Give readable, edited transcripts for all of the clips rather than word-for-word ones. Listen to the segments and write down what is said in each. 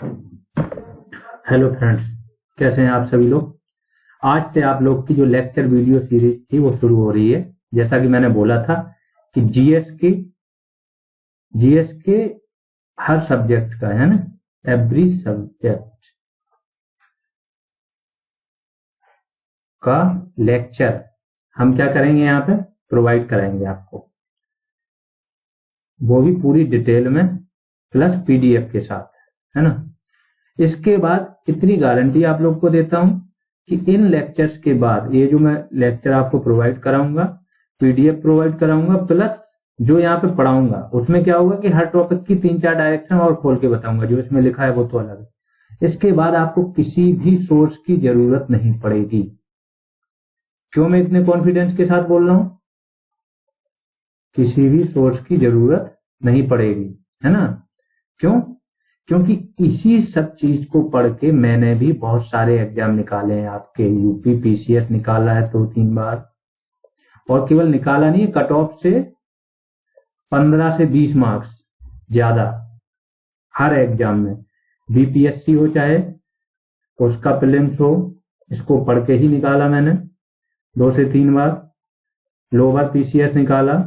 Hello friends, कैसे हैं आप सभी लोग। आज से आप लोग की जो लेक्चर वीडियो सीरीज थी वो शुरू हो रही है। जैसा कि मैंने बोला था कि जीएस के हर सब्जेक्ट का है ना, एवरी सब्जेक्ट का लेक्चर हम क्या करेंगे, यहाँ पे प्रोवाइड कराएंगे आपको, वो भी पूरी डिटेल में प्लस पीडीएफ के साथ, है ना। इसके बाद इतनी गारंटी आप लोग को देता हूं कि इन लेक्चर्स के बाद ये जो मैं लेक्चर आपको प्रोवाइड कराऊंगा, पीडीएफ प्रोवाइड कराऊंगा, प्लस जो यहाँ पे पढ़ाऊंगा उसमें क्या होगा कि हर टॉपिक की 3-4 डायरेक्शन और खोल के बताऊंगा। जो इसमें लिखा है वो तो अलग है। इसके बाद आपको किसी भी सोर्स की जरूरत नहीं पड़ेगी। क्यों मैं इतने कॉन्फिडेंस के साथ बोल रहा हूं? किसी भी सोर्स की जरूरत नहीं पड़ेगी, है ना। क्यों? क्योंकि इसी सब चीज को पढ़ के मैंने भी बहुत सारे एग्जाम निकाले हैं। आपके यूपी पीसीएस निकाला है 2-3 बार, और केवल निकाला नहीं, कट ऑफ से 15 से 20 मार्क्स ज्यादा हर एग्जाम में, बीपीएससी हो चाहे उसका प्रीलिम्स हो, इसको पढ़ के ही निकाला मैंने 2 से 3 बार। लोअर पीसीएस निकाला,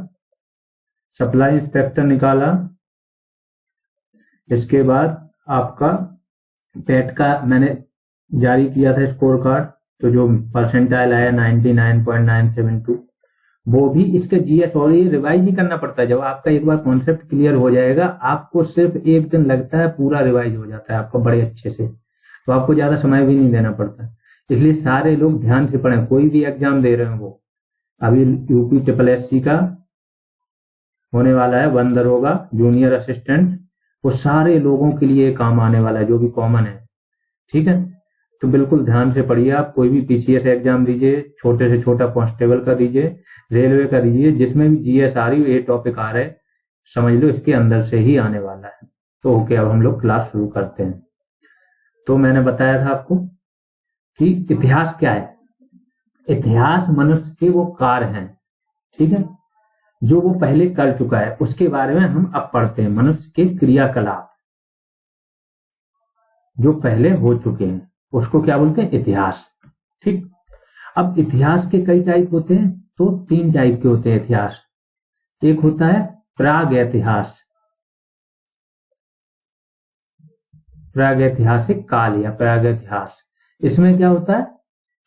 सप्लाई इंस्पेक्टर निकाला, इसके बाद आपका पेट का मैंने जारी किया था स्कोर कार्ड, तो जो परसेंटाइल आया 99.972, वो भी इसके जीएस, और ये रिवाइज नहीं करना पड़ता। जब आपका एक बार कॉन्सेप्ट क्लियर हो जाएगा, आपको सिर्फ एक दिन लगता है, पूरा रिवाइज हो जाता है आपका बड़े अच्छे से, तो आपको ज्यादा समय भी नहीं देना पड़ता। इसलिए सारे लोग ध्यान से पढ़ें, कोई भी एग्जाम दे रहे हो। वो अभी यूपी SSC का होने वाला है, 1 दरोगा जूनियर असिस्टेंट, वो सारे लोगों के लिए काम आने वाला है, जो भी कॉमन है, ठीक है। तो बिल्कुल ध्यान से पढ़िए। आप कोई भी पीसीएस एग्जाम दीजिए, छोटे से छोटा कांस्टेबल का दीजिए, रेलवे का दीजिए, जिसमें भी जीएस आ रही हो, ये टॉपिक आ रहा है, समझ लो इसके अंदर से ही आने वाला है। तो ओके, अब हम लोग क्लास शुरू करते हैं। तो मैंने बताया था आपको कि इतिहास क्या है। इतिहास मनुष्य के वो कार्य हैं, ठीक है, जो वो पहले कर चुका है, उसके बारे में हम अब पढ़ते हैं। मनुष्य के क्रियाकलाप जो पहले हो चुके हैं, उसको क्या बोलते हैं? इतिहास, ठीक। अब इतिहास के कई टाइप होते हैं, तो 3 टाइप के होते हैं इतिहास। एक होता है प्रागैतिहास, प्रागैतिहासिक काल या प्रागैतिहास। इसमें क्या होता है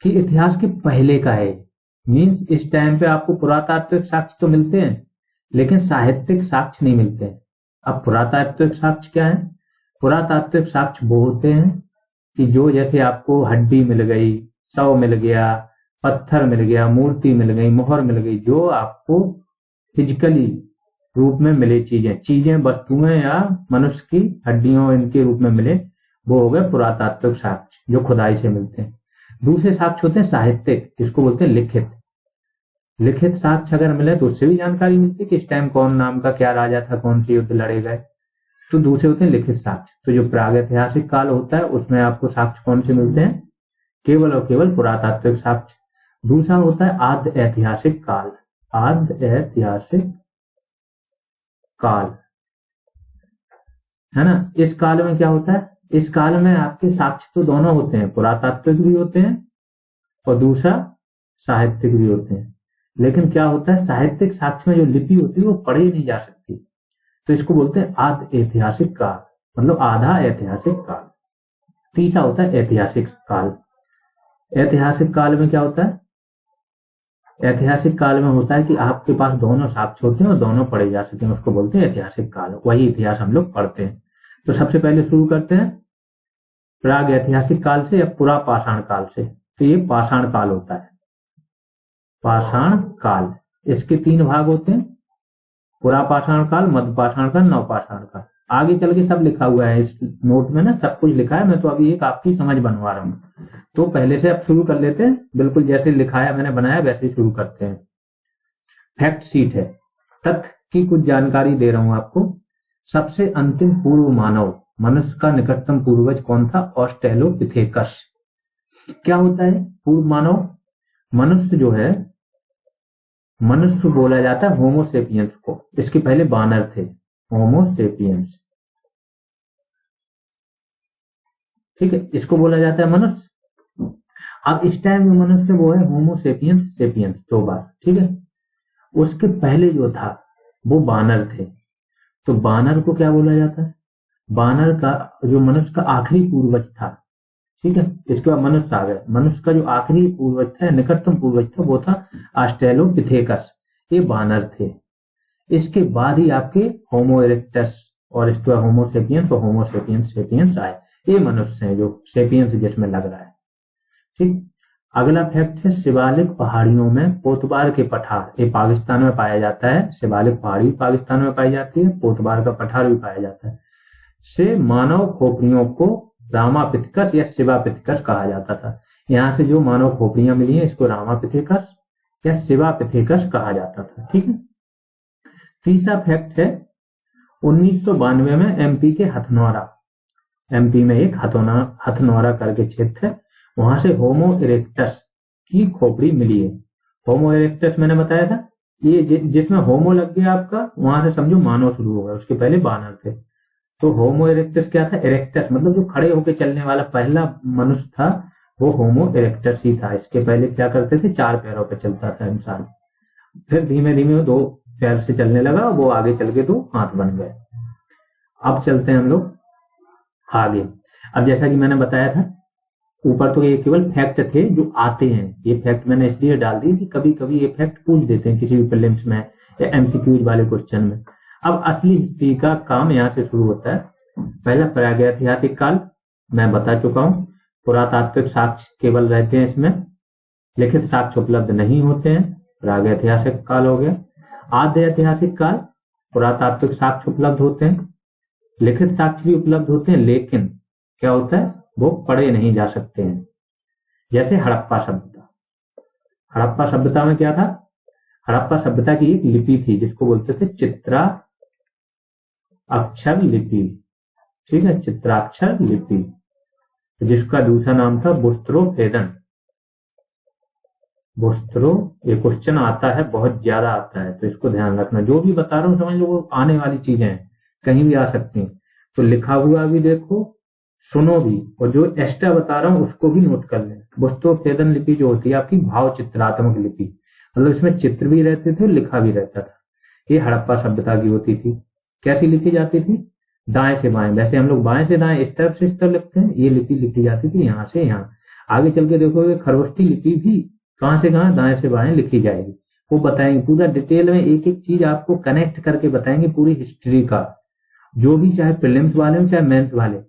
कि इतिहास के पहले का है, मीन्स इस टाइम पे आपको पुरातात्विक साक्ष्य तो मिलते हैं, लेकिन साहित्यिक साक्ष्य नहीं मिलते हैं। अब पुरातात्विक साक्ष्य क्या है? पुरातात्विक साक्ष्य वो होते हैं कि जो जैसे आपको हड्डी मिल गई, शव मिल गया, पत्थर मिल गया, मूर्ति मिल गई, मोहर मिल गई, जो आपको फिजिकली रूप में मिले, चीजें वस्तुएं या मनुष्य की हड्डियों इनके रूप में मिले, वो हो गए पुरातात्विक साक्ष्य, जो खुदाई से मिलते हैं। दूसरे साक्ष्य होते हैं साहित्यिक, जिसको बोलते हैं लिखित। लिखित साक्ष्य अगर मिले तो उससे भी जानकारी मिलती है कि इस टाइम कौन नाम का क्या राजा था, कौन से युद्ध लड़े गए। तो दूसरे होते हैं लिखित साक्ष्य। तो जो प्रागैतिहासिक काल होता है, उसमें आपको साक्ष्य कौन से मिलते हैं? केवल और केवल पुरातात्विक साक्ष्य। दूसरा होता है आद्य ऐतिहासिक काल। आद्य ऐतिहासिक काल, है ना। इस काल में क्या होता है? इस काल में आपके साक्ष्य तो दोनों होते हैं, पुरातात्विक भी होते हैं और दूसरा साहित्यिक भी होते हैं। लेकिन क्या होता है, साहित्यिक साक्ष्य में जो लिपि होती है वो पढ़ी नहीं जा सकती, तो इसको बोलते हैं आद्य ऐतिहासिक काल, मतलब आधा ऐतिहासिक काल। तीसरा होता है ऐतिहासिक काल। ऐतिहासिक काल में क्या होता है? ऐतिहासिक काल में होता है कि आपके पास दोनों साक्ष्य होते हैं और दोनों पढ़े जा सके, उसको बोलते हैं ऐतिहासिक काल। वही इतिहास हम लोग पढ़ते हैं। तो सबसे पहले शुरू करते हैं प्राग ऐतिहासिक काल से या पुरा पाषाण काल से। तो ये पाषाण काल होता है, पाषाण काल। इसके 3 भाग होते हैं, पुरा पाषाण काल, मध्य पाषाण काल, नव पाषाण काल। आगे चल के सब लिखा हुआ है इस नोट में ना, सब कुछ लिखा है। मैं तो अभी एक आपकी समझ बनवा रहा हूँ, तो पहले से अब शुरू कर लेते हैं, बिल्कुल जैसे लिखाया मैंने बनाया वैसे ही शुरू करते हैं। फैक्ट शीट है, तथ्य की कुछ जानकारी दे रहा हूं आपको। सबसे अंतिम पूर्व मानव, मनुष्य का निकटतम पूर्वज कौन था? ऑस्ट्रेलोपिथेकस। क्या होता है पूर्व मानव? मनुष्य जो है, मनुष्य बोला जाता है होमोसेपियंस को। इसके पहले बानर थे, होमोसेपियंस। ठीक है, इसको बोला जाता है मनुष्य। अब इस टाइम जो मनुष्य वो है होमो सेपियंस सेपियंस 2 बार, ठीक है। उसके पहले जो था वो बानर थे। तो बानर को क्या बोला जाता है? बानर का जो मनुष्य का आखिरी पूर्वज था, ठीक है। इसके बाद मनुष्य आ गए। मनुष्य का जो आखिरी पूर्वज था, निकटतम पूर्वज था, वो था ऑस्ट्रेलोपिथेकस। ये बानर थे। इसके बाद ही आपके होमो इरेक्टस और इसके बाद होमो सेपियंस और होमो सेपियंस सेपियंस आए। ये मनुष्य हैं जो सेपियंस जिसमें लग रहा है, ठीक। अगला फैक्ट है शिवालिक पहाड़ियों में पोतबार के पठार। ये पाकिस्तान में पाया जाता है। शिवालिक पहाड़ी पाकिस्तान में पाई जाती है, पोतबार का पठार भी पाया जाता है। से मानव खोपड़ियों को रामापिथेकस या शिवापिथेकस कहा जाता था। यहाँ से जो मानव खोपड़ियां मिली हैं इसको रामापिथेकस या शिवापिथेकस कहा जाता था, ठीक है। तीसरा फैक्ट है 1992 में एमपी के हथनौरा, एमपी में एक हथनौरा करके क्षेत्र है, वहां से होमो इरेक्टस की खोपड़ी मिली है। होमो इरेक्टस मैंने बताया था, ये जिसमें होमो लग गया आपका, वहां से समझो मानव शुरू होगा, उसके पहले बानर थे। तो होमो इरेक्टस क्या था? इरेक्टस मतलब जो खड़े होकर चलने वाला पहला मनुष्य था वो होमो इरेक्टस ही था। इसके पहले क्या करते थे? 4 पैरों पर चलता था इंसान, फिर धीमे धीमे वो 2 पैर से चलने लगा, वो आगे चल के 2 हाथ बन गए। अब चलते हैं हम लोग आगे। अब जैसा कि मैंने बताया था ऊपर, तो ये केवल फैक्ट थे जो आते हैं। ये फैक्ट मैंने इसलिए डाल दी कि कभी कभी ये फैक्ट पूछ देते हैं किसी भी प्रीलिम्स में या एमसीक्यूज वाले क्वेश्चन में। अब असली हिस्ट्री का काम यहाँ से शुरू होता है। पहला प्रागैतिहासिक काल मैं बता चुका हूँ। पुरातात्विक साक्ष्य केवल रहते हैं इसमें, लिखित साक्ष्य उपलब्ध नहीं होते हैं, प्रागैतिहासिक काल हो गया। आद्य ऐतिहासिक काल, पुरातात्विक साक्ष्य उपलब्ध होते हैं, लिखित साक्ष्य भी उपलब्ध होते हैं, लेकिन क्या होता है वो पढ़े नहीं जा सकते हैं। जैसे हड़प्पा सभ्यता। हड़प्पा सभ्यता में क्या था? हड़प्पा सभ्यता की एक लिपि थी जिसको बोलते थे चित्रा अक्षर लिपि, ठीक है, चित्राक्षर लिपि, जिसका दूसरा नाम था बुस्त्रोफेदन। बुस्त्रो, ये क्वेश्चन आता है, बहुत ज्यादा आता है, तो इसको ध्यान रखना। जो भी बता रहा हूँ समझ लो वो आने वाली चीजें हैं, कहीं भी आ सकती हैं। तो लिखा हुआ भी देखो, सुनो भी, और जो एक्स्ट्रा बता रहा हूँ उसको भी नोट कर लें। बुस्त्रोफेदन लिपि जो होती है आपकी भाव चित्रात्मक लिपि, मतलब इसमें चित्र भी रहते थे, लिखा भी रहता था। ये हड़प्पा सभ्यता की होती थी। कैसी लिखी जाती थी? दाएं से बाएं, वैसे हम लोग बाएं से दाएं इस तरफ से इस तरफ लिखते हैं, ये लिपि लिखी जाती थी यहाँ से यहाँ। आगे चल के देखोगे खरगोष्ठी लिपि भी कहां से कहां, दाएं से बाएं लिखी जाएगी। वो बताएंगे पूरा डिटेल में, एक एक चीज आपको कनेक्ट करके बताएंगे पूरी हिस्ट्री का, जो भी, चाहे प्रीलिम्स वाले हो चाहे मेंस वाले।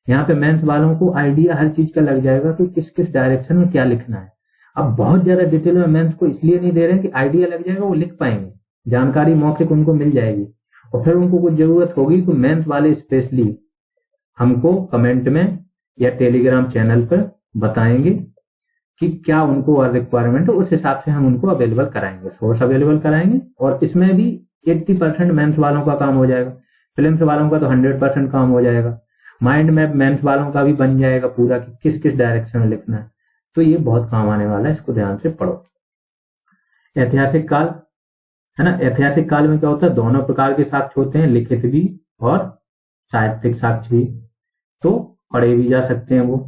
यहाँ पे मेंस वालों को आइडिया हर चीज का लग जाएगा कि किस किस डायरेक्शन में क्या लिखना है। अब बहुत ज्यादा डिटेल में मेंस को इसलिए नहीं दे रहे हैं कि आइडिया लग जाएगा, वो लिख पाएंगे, जानकारी मौखिक उनको मिल जाएगी, और फिर उनको कुछ जरूरत होगी तो मेंस वाले स्पेशली हमको कमेंट में या टेलीग्राम चैनल पर बताएंगे कि क्या उनको रिक्वायरमेंट हो, उस हिसाब से हम उनको अवेलेबल कराएंगे, सोर्स अवेलेबल कराएंगे। और इसमें भी 80% मेंस वालों का काम हो जाएगा, फिल्म्स वालों का तो 100% काम हो जाएगा। माइंड मैप मेंस वालों का भी बन जाएगा पूरा कि किस किस डायरेक्शन में लिखना है। तो ये बहुत काम आने वाला है, इसको ध्यान से पढ़ो। ऐतिहासिक काल है ना, ऐतिहासिक काल में क्या होता है? दोनों प्रकार के साक्ष्य होते हैं, लिखित भी और साहित्यिक साक्ष्य भी, तो पढ़े भी जा सकते हैं वो।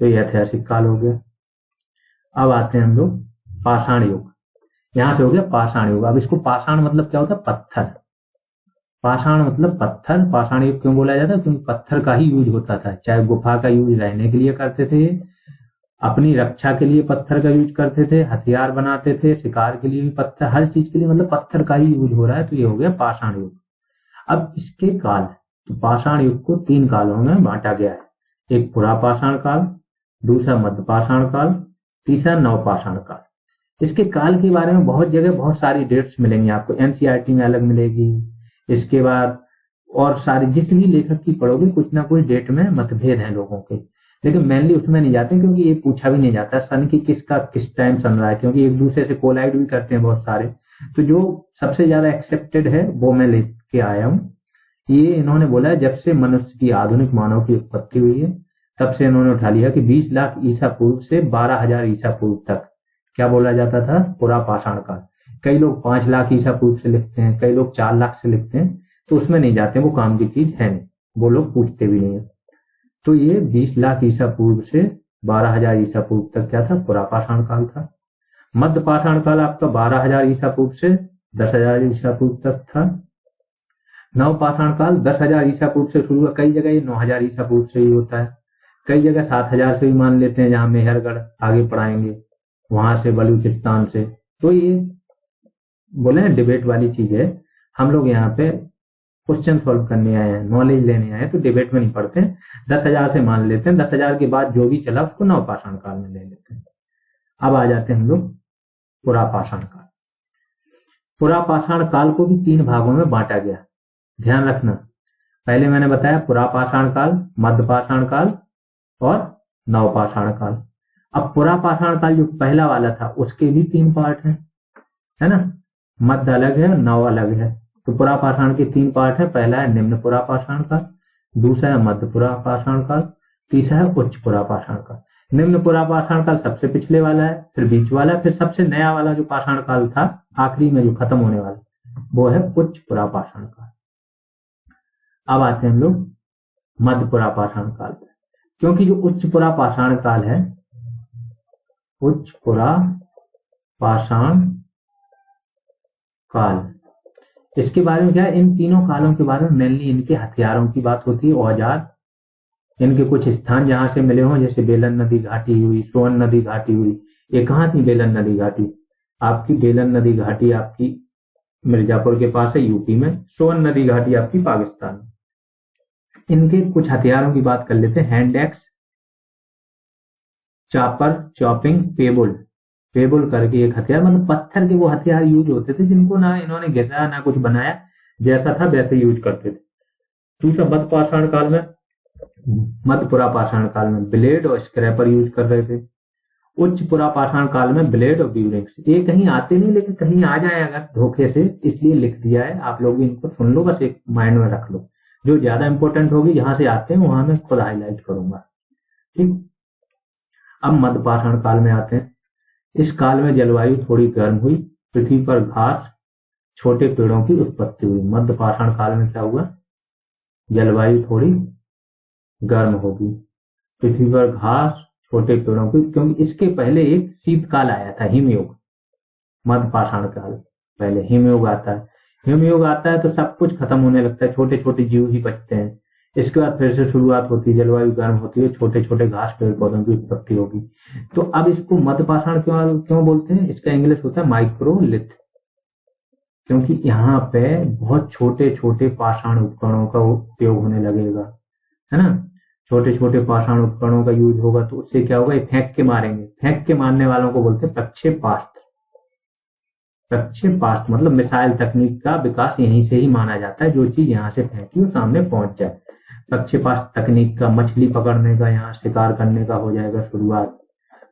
तो ये ऐतिहासिक काल हो गया। अब आते हैं हम लोग पाषाण युग। यहां से हो गया पाषाण युग। अब इसको पाषाण मतलब क्या होता है? पत्थर। पाषाण मतलब पत्थर। पाषाण युग क्यों बोला जाता है? क्योंकि पत्थर का ही यूज होता था, चाहे गुफा का यूज रहने के लिए करते थे, अपनी रक्षा के लिए पत्थर का यूज करते थे, हथियार बनाते थे, शिकार के लिए भी पत्थर, हर चीज के लिए मतलब पत्थर का ही यूज हो रहा है। तो ये हो गया पाषाण युग। अब इसके काल, तो पाषाण युग को 3 कालों में बांटा गया है। एक पुरापाषाण काल, दूसरा मध्यपाषाण काल, तीसरा नवपाषाण काल। इसके काल के बारे में बहुत जगह बहुत सारी डेट्स मिलेंगी आपको, एनसीईआरटी में अलग मिलेगी, इसके बाद और सारी जिस भी लेखक की पढ़ोगे कुछ ना कुछ डेट में मतभेद हैं लोगों के, लेकिन मेनली उसमें नहीं जाते क्योंकि ये पूछा भी नहीं जाता सन की किसका किस टाइम सन रहा है, क्योंकि एक दूसरे से कोलाइड भी करते हैं बहुत सारे। तो जो सबसे ज्यादा एक्सेप्टेड है वो मैं लेके आया हूँ। ये इन्होंने बोला है जब से मनुष्य की आधुनिक मानव की उत्पत्ति हुई है तब से इन्होंने उठा लिया कि 20 लाख ईसा पूर्व से 12,000 ईसा पूर्व तक क्या बोला जाता था? पुरापाषाण काल। कई लोग 5 लाख ईसा पूर्व से लिखते हैं, कई लोग 4 लाख से लिखते हैं, तो उसमें नहीं जाते, वो काम की चीज है नहीं, वो लोग पूछते भी नहीं है। तो ये 20 लाख ईसा पूर्व से 12,000 ईसा पूर्व तक क्या था, पुरापाषाण काल था। मध्य पाषाण काल आपका 12,000 ईसा पूर्व से 10,000 ईसा पूर्व तक था। नव पाषाण काल 10,000 ईसा पूर्व से शुरू हुआ, कई जगह ये 9,000 ईसा पूर्व से ही होता है, कई जगह 7,000 से भी मान लेते हैं, जहां मेहरगढ़ आगे पढ़ाएंगे वहां से, बलूचिस्तान से। तो ये बोले डिबेट वाली चीज है, हम लोग यहाँ पे क्वेश्चन सॉल्व करने आए हैं, नॉलेज लेने आए हैं, तो डिबेट में नहीं पढ़ते हैं। 10,000 से मान लेते हैं, 10,000 के बाद जो भी चला उसको नवपाषाण काल में ले लेते हैं। अब आ जाते हैं हम लोग पुरापाषाण काल। पुरापाषाण काल को भी 3 भागों में बांटा गया, ध्यान रखना। पहले मैंने बताया पुरापाषाण काल, मध्यपाषाण काल और नवपाषाण काल। अब पुरापाषाण काल जो पहला वाला था उसके भी 3 पार्ट हैं, है ना, मध्य अलग है, नव अलग है। तो पुरापाषाण के 3 पार्ट है, पहला है निम्न पुरापाषाण काल, दूसरा है मध्य पुरापाषाण काल, तीसरा है उच्च पुरापाषाण काल। निम्न पुरापाषाण काल सबसे पिछले वाला है, फिर बीच वाला, फिर सबसे नया वाला जो पाषाण काल था आखिरी में जो खत्म होने वाला वो है उच्च पुरापाषाण काल। अब आते हैं हम लोग मध्य पुरापाषाण काल पे, क्योंकि जो उच्च पुरापाषाण काल है, उच्च पुरापाषाण काल, इसके बारे में क्या है, इन तीनों कालों के बारे में मेनली इनके हथियारों की बात होती है, औजार, इनके कुछ स्थान जहां से मिले हों, जैसे बेलन नदी घाटी हुई, सोन नदी घाटी हुई। ये कहाँ थी बेलन नदी घाटी? आपकी बेलन नदी घाटी आपकी मिर्जापुर के पास है यूपी में, सोन नदी घाटी आपकी पाकिस्तान में। इनके कुछ हथियारों की बात कर लेते हैं। Hand axe, chopper, chopping, pebble. Pebble करके एक हथियार, मतलब पत्थर के वो हथियार यूज होते थे जिनको ना इन्होंने घिसा ना कुछ बनाया, जैसा था वैसे यूज करते थे। दूसरा मध्य पाषाण काल में, मध्य पुरापाषाण काल में ब्लेड और स्क्रैपर यूज कर रहे थे। उच्च पुरापाषाण काल में ब्लेड और ब्यूरिंग्स। ये कहीं आते नहीं, लेकिन कहीं आ जाए अगर धोखे से, इसलिए लिख दिया है, आप लोग भी इनको सुन लो, बस एक माइंड में रख लो। जो ज्यादा इंपॉर्टेंट होगी जहां से आते हैं वहां मैं खुद हाईलाइट करूंगा, ठीक। अब मध्य पाषाण काल में आते हैं। इस काल में जलवायु थोड़ी गर्म हुई, पृथ्वी पर घास, छोटे पेड़ों की उत्पत्ति हुई। मध्य पाषाण काल में क्या हुआ, जलवायु थोड़ी गर्म होगी, पृथ्वी पर घास, छोटे पेड़ों की, क्योंकि इसके पहले एक शीतकाल आया था, हिमयुग। मध्य पाषाण काल पहले हिमयुग आता है। हिमयुग आता है तो सब कुछ खत्म होने लगता है, छोटे छोटे जीव ही बचते हैं। इसके बाद फिर से शुरुआत होती है, जलवायु गर्म होती है, छोटे छोटे घास पेड़ पौधों की उत्पत्ति होगी। तो अब इसको मध्य पाषाण क्यों बोलते हैं? इसका इंग्लिश होता है माइक्रोलिथ, क्योंकि यहाँ पे बहुत छोटे छोटे पाषाण उपकरणों का उपयोग होने लगेगा, है ना। छोटे छोटे पाषाण उपकरणों का यूज होगा तो उससे क्या होगा, ये फेंक के मारेंगे। फेंक के मारने वालों को बोलते हैं प्रक्षेपास्त्र। प्रक्षेपास्त्र मतलब मिसाइल तकनीक का विकास यहीं से ही माना जाता है, जो चीज यहाँ से फेंकी वो सामने पहुंच जाए। प्रक्षेपास्त्र तकनीक का मछली पकड़ने का, यहाँ शिकार करने का हो जाएगा शुरुआत।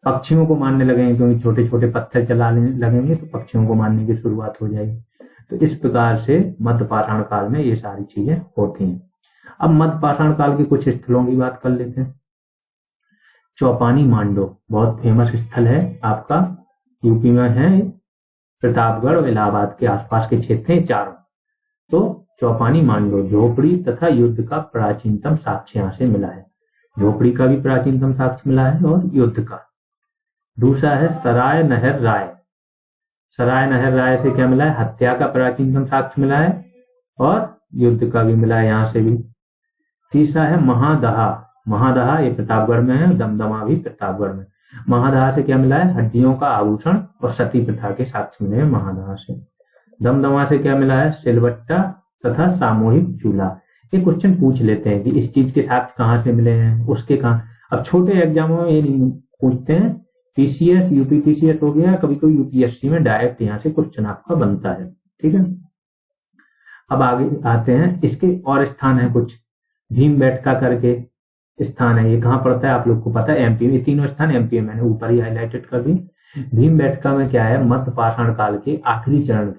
पक्षियों को मारने लगेंगे, क्योंकि छोटे छोटे पत्थर चलाने लगेंगे तो पक्षियों को मारने की शुरुआत हो जाएगी। तो इस प्रकार से मध्य पाषाण काल में ये सारी चीजें होती हैं। अब मध्य पाषाण काल के कुछ स्थलों की बात कर लेते हैं। चौपानी मांडो बहुत फेमस स्थल है आपका, यूपी में है, प्रतापगढ़ और इलाहाबाद के आसपास के क्षेत्र हैं चारों। तो चौपानी मांडो झोपड़ी तथा युद्ध का प्राचीनतम साक्ष्य यहाँ से मिला है। झोपड़ी का भी प्राचीनतम साक्ष्य मिला है और युद्ध का। दूसरा है सराय नहर राय। सराय नहर राय से क्या मिला है? हत्या का प्राचीनतम साक्ष्य मिला है और युद्ध का भी मिला है यहाँ से भी। तीसरा है महादहा। महादहा ये प्रतापगढ़ में है, दमदमा भी प्रतापगढ़ में। महादहा से क्या मिला है? हड्डियों का आभूषण और सती प्रथा के साक्ष्य मिले हैं महादहा से। दमदमा से क्या मिला है? सिलवट्टा तथा सामूहिक चूल्हा। ये क्वेश्चन पूछ लेते हैं कि इस चीज के साक्ष्य कहाँ से मिले हैं, उसके कहाँ। अब छोटे एग्जामों में ये नहीं पूछते हैं, टीसीएस यूपी टीसीएस हो गया, कभी कोई यूपीएससी में डायरेक्ट यहाँ से क्वेश्चन आपका बनता है, ठीक है। अब आगे आते हैं, इसके और स्थान है कुछ। भीमबेटका करके स्थान है, ये कहाँ पड़ता है आप लोग को पता है? एमपी में। तीनों स्थान एमपी में, मैंने ऊपर ही हाईलाइटेड कर दी। भीमबेटका में क्या है? मध्य पाषाण काल के आखिरी चरण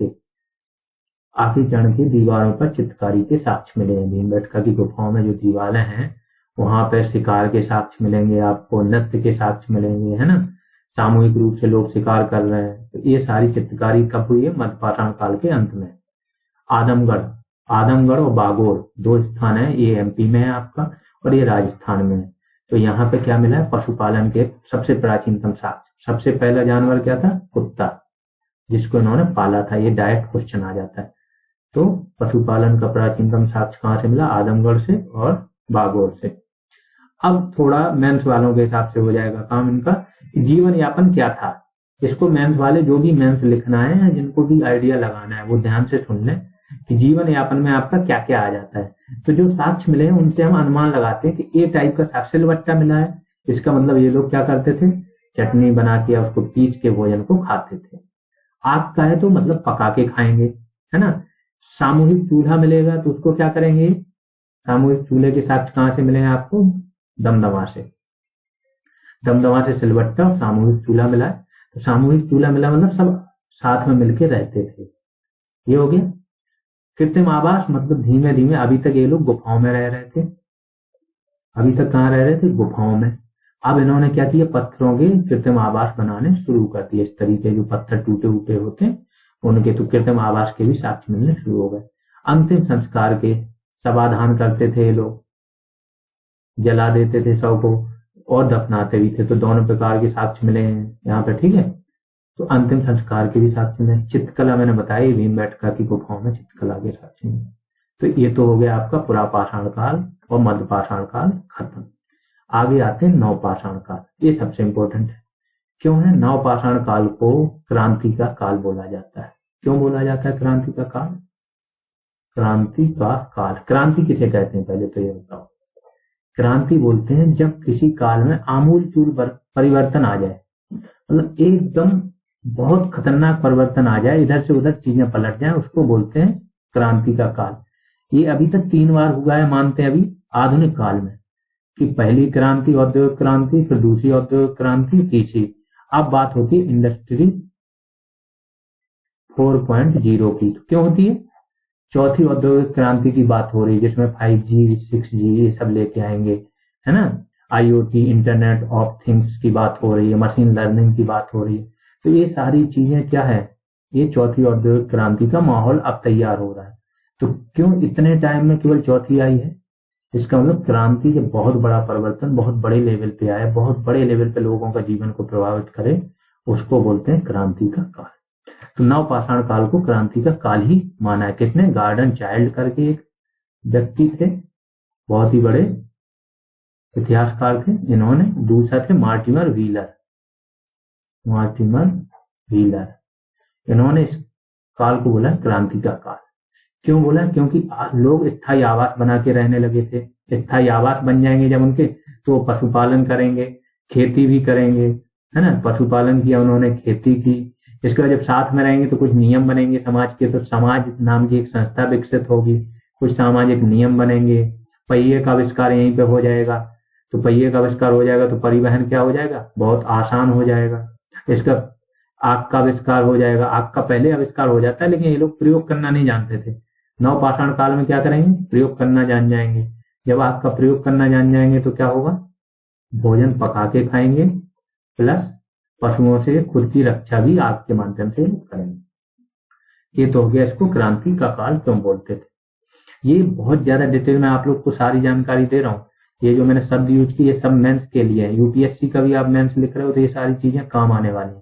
के दीवारों पर चित्रकारी के साक्ष्य मिले हैं। भीमबेटका की गुफाओं में जो दीवारें हैं वहां पर शिकार के साक्ष्य मिलेंगे आपको, नृत्य के साक्ष्य मिलेंगे, है ना। सामूहिक रूप से लोग शिकार कर रहे हैं। तो ये सारी चित्रकारी कब हुई है? मध्य पाषाण काल के अंत में। आदमगढ़ और बागोर दो स्थान है, ये एमपी में है आपका, और ये राजस्थान में है। तो यहाँ पे क्या मिला है, पशुपालन के सबसे प्राचीनतम साक्ष्य। सबसे पहला जानवर क्या था, कुत्ता, जिसको इन्होंने पाला था। ये डायरेक्ट क्वेश्चन आ जाता है। तो पशुपालन का प्राचीनतम साक्ष्य कहाँ से मिला, आदमगढ़ से और बागोर से। अब थोड़ा मेंस वालों के हिसाब से हो जाएगा काम इनका, जीवन यापन क्या था। इसको मेंस वाले जो भी मेंस लिखना है, जिनको भी आइडिया लगाना है, वो ध्यान से सुन लें कि जीवन यापन में आपका क्या क्या आ जाता है। तो जो साक्ष्य मिले हैं उनसे हम अनुमान लगाते हैं कि ए टाइप का साक्ष्य सिलबट्टा मिला है। इसका मतलब ये लोग क्या करते थे, चटनी बना के उसको पीस के भोजन को खाते थे। आग का है तो मतलब पका के खाएंगे, है ना। सामूहिक चूल्हा मिलेगा तो उसको क्या करेंगे, सामूहिक चूल्हे के साक्ष्य कहां से मिलेंगे आपको, दमदमा से। दमदमा से सिलबट्टा और सामूहिक चूल्हा मिला है। तो सामूहिक चूल्हा मिला मतलब सब साथ में मिलकर रहते थे। ये हो गया। कृत्रिम आवास मतलब धीमे धीमे, अभी तक ये लोग गुफाओं में रह रहे थे। अभी तक कहाँ रह रहे थे, गुफाओं में। अब इन्होंने क्या किया, पत्थरों के कृत्रिम आवास बनाने शुरू कर दिए। इस तरीके जो पत्थर टूटे उटे होते हैं उनके तो कृत्रिम आवास के भी साक्ष्य मिलने शुरू हो गए। अंतिम संस्कार के समाधान करते थे ये लोग, जला देते थे शव को और दफनाते भी थे। तो दोनों प्रकार के साक्ष्य मिले हैं यहाँ पे, ठीक है। तो अंतिम संस्कार के भी साक्ष्य मिले। चित्रकला मैंने बताई, भीमबेटका की गुफाओं में चित्रकला के साक्ष्य मिले। तो ये तो हो गया आपका पुरापाषाण काल और मध्यपाषाण काल खत्म। आगे आते हैं नवपाषाण काल। ये सबसे इंपॉर्टेंट है। क्यों है नवपाषाण काल को क्रांति का काल बोला जाता है। क्यों बोला जाता है क्रांति का काल, क्रांति का काल। क्रांति किसे कहते हैं पहले तो ये बताओ। क्रांति बोलते हैं जब किसी काल में आमूलचूल परिवर्तन आ जाए, मतलब एकदम बहुत खतरनाक परिवर्तन आ जाए, इधर से उधर चीजें पलट जाए, उसको बोलते हैं क्रांति का काल। ये अभी तक 3 बार हुआ है मानते हैं अभी आधुनिक काल में, कि पहली क्रांति औद्योगिक क्रांति, फिर दूसरी औद्योगिक क्रांति, तीसरी। अब बात होती है इंडस्ट्री 4.0 की। तो क्यों होती है, चौथी औद्योगिक क्रांति की बात हो रही है, जिसमें 5G 6G ये सब लेके आएंगे, है ना। IoT इंटरनेट ऑफ थिंग्स की बात हो रही है, मशीन लर्निंग की बात हो रही है। तो ये सारी चीजें क्या है, ये चौथी औद्योगिक क्रांति का माहौल अब तैयार हो रहा है। तो क्यों इतने टाइम में केवल चौथी आई है, इसका मतलब क्रांति जब बहुत बड़ा परिवर्तन बहुत बड़े लेवल पे आए, बहुत बड़े लेवल पे लोगों का जीवन को प्रभावित करे, उसको बोलते हैं क्रांति का काल। तो नवपाषाण काल को क्रांति का काल ही माना है। कितने, गार्डन चाइल्ड करके एक व्यक्ति थे, बहुत ही बड़े इतिहासकार थे इन्होंने। दूसरा थे मार्टिमर व्हीलर, मार्टिमर व्हीलर। इन्होंने इस काल को बोला क्रांति का काल। क्यों बोला, क्योंकि लोग स्थायी आवास बना के रहने लगे थे। स्थायी आवास बन जाएंगे जब उनके, तो वो पशुपालन करेंगे, खेती भी करेंगे, है ना। पशुपालन किया उन्होंने, खेती की। इसके बाद जब साथ में रहेंगे तो कुछ नियम बनेंगे समाज के। तो समाज नाम की एक संस्था विकसित होगी, कुछ सामाजिक नियम बनेंगे। पहिए का आविष्कार यहीं पे हो जाएगा। तो पहिए का आविष्कार हो जाएगा तो परिवहन क्या हो जाएगा, बहुत आसान हो जाएगा। इसका आग का आविष्कार हो जाएगा। आग का पहले आविष्कार हो जाता है, लेकिन ये लोग प्रयोग करना नहीं जानते थे। नवपाषाण काल में क्या करेंगे, प्रयोग करना जान जाएंगे। जब आग का प्रयोग करना जान जाएंगे तो क्या होगा, भोजन पका के खाएंगे, प्लस पशुओं से खुद की रक्षा भी आग के माध्यम से करेंगे। ये तो हो गया इसको क्रांति का काल क्यों बोलते थे। ये बहुत ज्यादा डिटेल में आप लोग को सारी जानकारी दे रहा हूँ। ये जो मैंने शब्द यूज की ये सब मेंस के लिए है। यूपीएससी का भी आप मेंस लिख रहे हो तो ये सारी चीजें काम आने वाली है।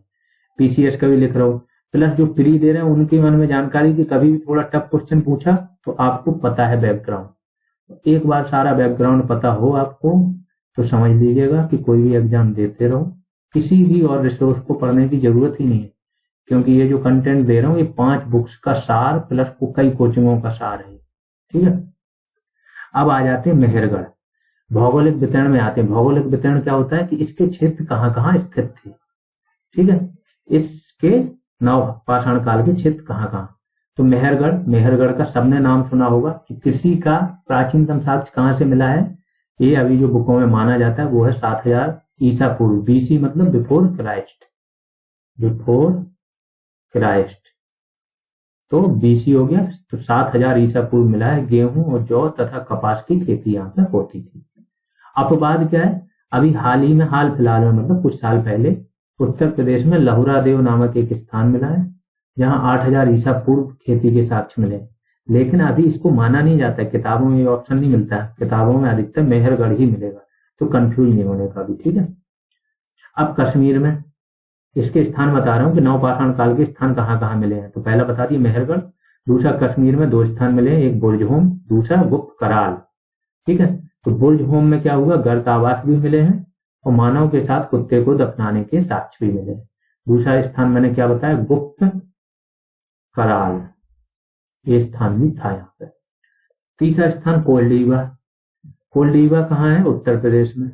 पीसीएस का भी लिख रहे हो, प्लस जो प्री दे रहे हैं उनके मन में जानकारी की कभी भी थोड़ा टफ क्वेश्चन पूछा तो आपको पता है बैकग्राउंड। एक बार सारा बैकग्राउंड पता हो आपको तो समझ लीजिएगा कि कोई भी एग्जाम देते रहो, किसी भी और रिसोर्स को पढ़ने की जरूरत ही नहीं है। क्योंकि ये जो कंटेंट दे रहा हूँ ये 5 बुक्स का सार प्लस कई कोचिंगों का सार है, ठीक है। अब आ जाते हैं मेहरगढ़। भौगोलिक वितरण में आते हैं। भौगोलिक वितरण क्या होता है कि इसके क्षेत्र कहाँ कहाँ स्थित थे, ठीक है। इसके नवपाषाण काल के क्षेत्र कहाँ कहाँ। तो मेहरगढ़, मेहरगढ़ का सबने नाम सुना होगा कि कृषि का प्राचीनतम साक्ष्य कहाँ से मिला है। ये अभी जो बुकों में माना जाता है वो है 7000 ईसा पूर्व, बीसी मतलब बिफोर क्राइस्ट, बिफोर क्राइस्ट। तो बीसी हो गया। तो 7000 ईसा पूर्व मिला है। गेहूं और जौ तथा कपास की खेती यहाँ पे होती थी। अपवाद क्या है, अभी हाल ही में, हाल फिलहाल में मतलब कुछ साल पहले उत्तर प्रदेश में लहुरा देव नामक एक स्थान मिला है जहां 8000 ईसा पूर्व खेती के साक्ष्य मिले। लेकिन अभी इसको माना नहीं जाता है, किताबों में ये ऑप्शन नहीं मिलता है, किताबों में अधिकतर मेहरगढ़ ही मिलेगा, तो कंफ्यूज नहीं होने का भी। ठीक है, अब कश्मीर में इसके स्थान बता रहा हूँ कि नवपाषाण काल के स्थान कहाँ कहाँ मिले हैं। तो पहला बता दिए मेहरगढ़, दूसरा कश्मीर में 2 स्थान मिले हैं, एक बुर्जहोम, दूसरा गुप्त कराल। ठीक है, तो बुर्जहोम में क्या हुआ, गर्तावास भी मिले हैं और मानव के साथ कुत्ते को दफनाने के साक्ष्य भी मिले हैं। दूसरा स्थान मैंने क्या बताया, गुप्त कराल, ये स्थान भी था यहाँ पे। तीसरा स्थान कोल्डीवा, कोल्डीवा कहाँ है, उत्तर प्रदेश में।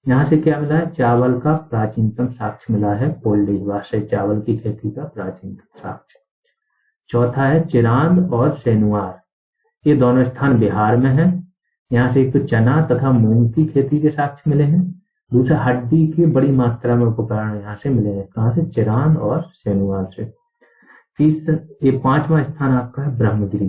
यहाँ से क्या मिला है, चावल का प्राचीनतम साक्ष्य मिला है कोल्डीवा से, चावल की खेती का प्राचीनतम साक्ष्य। चौथा है चिरांद और सेनुआर, ये दोनों स्थान बिहार में है। यहाँ से एक तो चना तथा मूंग की खेती के साक्ष्य मिले हैं, दूसरा हड्डी की बड़ी मात्रा में उपकरण यहाँ से मिले हैं, कहाँ से, चिरांद और सेनुआर से। ये 5वां स्थान आपका है ब्रह्मगिरी,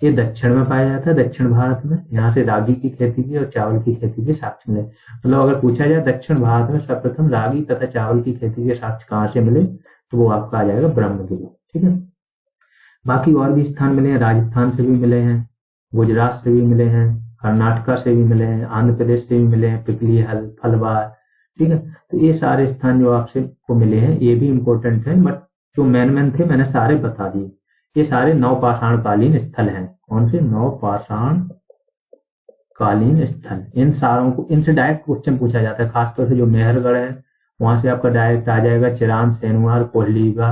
ये दक्षिण में पाया जाता है, दक्षिण भारत में। यहाँ से रागी की खेती की और चावल की खेती के साक्ष्य मिले। मतलब अगर पूछा जाए दक्षिण भारत में सर्वप्रथम रागी तथा चावल की खेती के साक्ष्य कहाँ से मिले, तो वो आपका आ जाएगा ब्रह्मगिरी। ठीक है, बाकी और भी स्थान मिले हैं, राजस्थान से भी मिले हैं, गुजरात से भी मिले हैं, कर्नाटका से भी मिले हैं, आंध्र प्रदेश से भी मिले हैं, पिपली हल फलवार। ठीक है, तो ये सारे स्थान जो आपसे को मिले हैं ये भी इम्पोर्टेंट है, बट जो मेन थे मैंने सारे बता दिए। ये सारे नवपाषाण कालीन स्थल हैं। कौन से, नवपाषाण कालीन स्थल। इन सारों को, इनसे डायरेक्ट क्वेश्चन पूछा जाता है, खासतौर से जो मेहरगढ़ है वहां से आपका डायरेक्ट आ जाएगा चिरांद, सेनुआर, कोल्डीवा,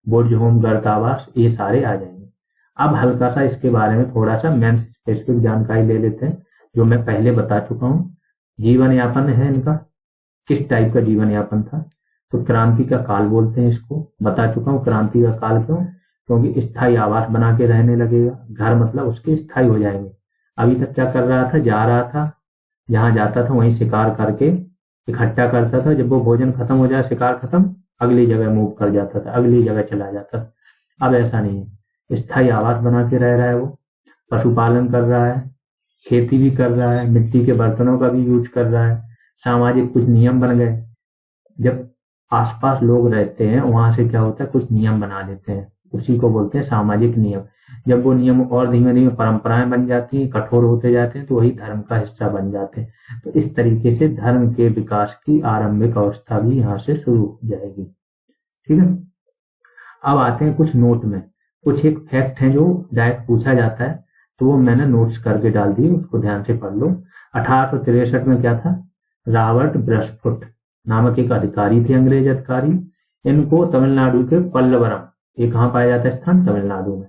बुर्जहोम, गर्तावास, ये सारे आ जाएंगे। अब हल्का सा इसके बारे में थोड़ा सा मेन स्पेसिफिक जानकारी ले लेते हैं, जो मैं पहले बता चुका हूँ। जीवन यापन है इनका, किस टाइप का जीवन यापन था, तो क्रांति का काल बोलते हैं इसको, बता चुका हूँ। क्रांति का काल क्यों, क्योंकि स्थायी आवास बना के रहने लगेगा, घर मतलब उसके स्थायी हो जाएंगे। अभी तक क्या कर रहा था, जा रहा था, जहां जाता था वहीं शिकार करके इकट्ठा करता था, जब वो भोजन खत्म हो जाए, शिकार खत्म, अगली जगह मूव कर जाता था, अगली जगह चला जाता था। अब ऐसा नहीं है, स्थायी आवास बना के रह रहा है वो, पशुपालन कर रहा है, खेती भी कर रहा है, मिट्टी के बर्तनों का भी यूज कर रहा है। सामाजिक कुछ नियम बन गए, जब आसपास लोग रहते हैं वहां से क्या होता है, कुछ नियम बना देते हैं, उसी को बोलते हैं सामाजिक नियम। जब वो नियम और धीमे धीमे परंपराएं बन जाती हैं, कठोर होते जाते हैं, तो वही धर्म का हिस्सा बन जाते हैं। तो इस तरीके से धर्म के विकास की आरंभिक अवस्था भी यहाँ से शुरू हो जाएगी। ठीक है, अब आते हैं कुछ नोट में, कुछ एक फैक्ट है जो डायरेक्ट पूछा जाता है, तो वो मैंने नोट्स करके डाल दिए, उसको ध्यान से पढ़ लो। 1863 में क्या था, रॉबर्ट ब्रसफुट नामक एक अधिकारी थे, अंग्रेज अधिकारी। इनको तमिलनाडु के पल्लवरम, ये कहाँ पाया जाता है स्थान, तमिलनाडु में,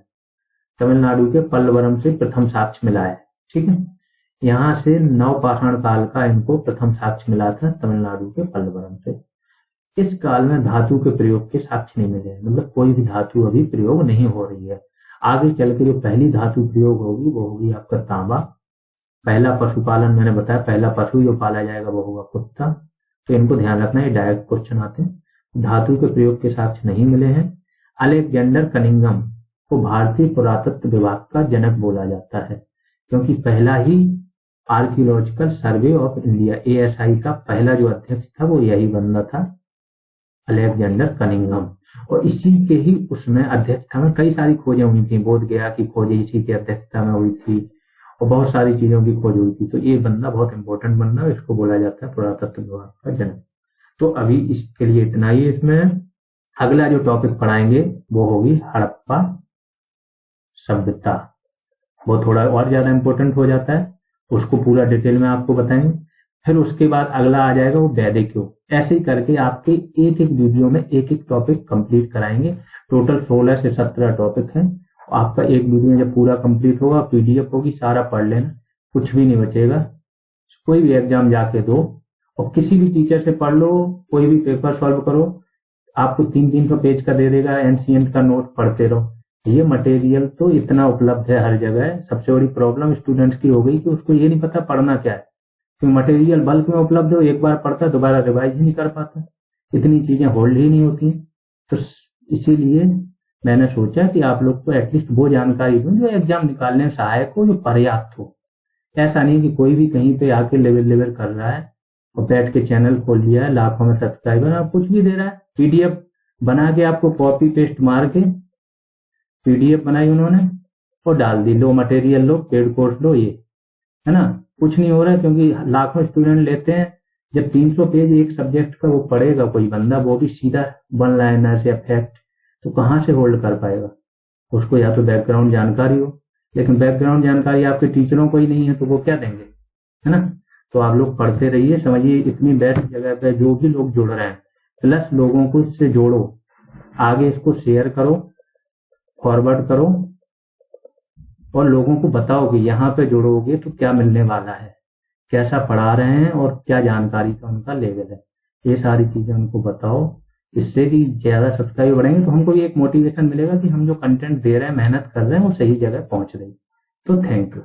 तमिलनाडु के पल्लवरम से प्रथम साक्ष्य मिला है। ठीक है, यहाँ से नवपाषाण काल का इनको प्रथम साक्ष्य मिला था तमिलनाडु के पल्लवरम से। इस काल में धातु के प्रयोग के साक्ष्य नहीं मिले, मतलब कोई भी धातु अभी प्रयोग नहीं हो रही है। आगे चल के जो पहली धातु प्रयोग होगी वो होगी आपका तांबा। पहला पशुपालन मैंने बताया, पहला पशु जो पाला जाएगा वो होगा कुत्ता, तो इनको ध्यान रखना, ये डायरेक्ट क्वेश्चन आते हैं। धातु के प्रयोग के साक्ष्य नहीं मिले हैं। अलेक्जेंडर कनिंघम को भारतीय पुरातत्व विभाग का जनक बोला जाता है, क्योंकि पहला ही archaeological survey of India ASI का पहला जो अध्यक्ष था वो यही बंदा था, अलेक्जेंडर कनिंघम। और इसी के ही उसमें अध्यक्षता में कई सारी खोजें हुई थी, बोध गया की खोज इसी की अध्यक्षता में हुई थी, और बहुत सारी चीजों की खोज हुई थी। तो ये बंदा बहुत इंपॉर्टेंट बंदा, इसको बोला जाता है पुरातत्व विभाग का जनक। तो अभी इसके लिए इतना ही। इसमें अगला जो टॉपिक पढ़ाएंगे वो होगी हड़प्पा सभ्यता, वो थोड़ा और ज्यादा इंपॉर्टेंट हो जाता है, उसको पूरा डिटेल में आपको बताएंगे। फिर उसके बाद अगला आ जाएगा वो वैदिक युग। ऐसे ही करके आपके एक एक वीडियो में एक एक टॉपिक कंप्लीट कराएंगे। टोटल 16 से 17 टॉपिक हैं। आपका एक वीडियो जब पूरा कंप्लीट होगा, PDF होगी, सारा पढ़ लेना, कुछ भी नहीं बचेगा। कोई भी एग्जाम जाके दो और किसी भी टीचर से पढ़ लो, कोई भी पेपर सॉल्व करो, आपको 300 पेज का दे देगा, एंशिएंट का नोट पढ़ते रहो। ये मटेरियल तो इतना उपलब्ध है हर जगह। सबसे बड़ी प्रॉब्लम स्टूडेंट्स की हो गई कि उसको ये नहीं पता पढ़ना क्या है, क्योंकि मटेरियल बल्क में उपलब्ध हो, एक बार पढ़ता दोबारा रिवाइज ही नहीं कर पाता, इतनी चीजें होल्ड ही नहीं होती। तो इसीलिए मैंने सोचा कि आप लोग को एटलीस्ट वो जानकारी दूं जो एग्जाम निकालने में सहायक हो, जो पर्याप्त हो। ऐसा नहीं कि कोई भी कहीं पे आके लेवल कर रहा है और बैठ के चैनल खोल लिया है, लाखों में सब्सक्राइबर, आप कुछ भी दे रहा है। PDF बना के आपको कॉपी पेस्ट मार के PDF बनाई उन्होंने और डाल दी, लो मटेरियल लो, पेड कोर्स लो, ये है ना। कुछ नहीं हो रहा है, क्योंकि लाखों स्टूडेंट लेते हैं। जब 300 पेज एक सब्जेक्ट का वो पढ़ेगा कोई बंदा, वो भी सीधा वन लाइनर से फैक्ट, तो कहाँ से होल्ड कर पाएगा। उसको या तो बैकग्राउंड जानकारी हो, लेकिन बैकग्राउंड जानकारी आपके टीचरों को ही नहीं है, तो वो क्या देंगे, है ना। तो आप लोग पढ़ते रहिए, समझिए इतनी बेस्ट जगह पे जो भी लोग जुड़ रहे हैं, प्लस लोगों को इससे जोड़ो, आगे इसको शेयर करो, फॉरवर्ड करो, और लोगों को बताओ कि यहाँ पे जुड़ोगे तो क्या मिलने वाला है, कैसा पढ़ा रहे हैं और क्या जानकारी का उनका लेवल है, ये सारी चीजें उनको बताओ। इससे कि ज्यादा सब्सक्राइब बढ़ेंगे तो हमको भी एक मोटिवेशन मिलेगा कि हम जो कंटेंट दे रहे हैं, मेहनत कर रहे हैं, वो सही जगह पहुंच रही है। तो थैंक यू।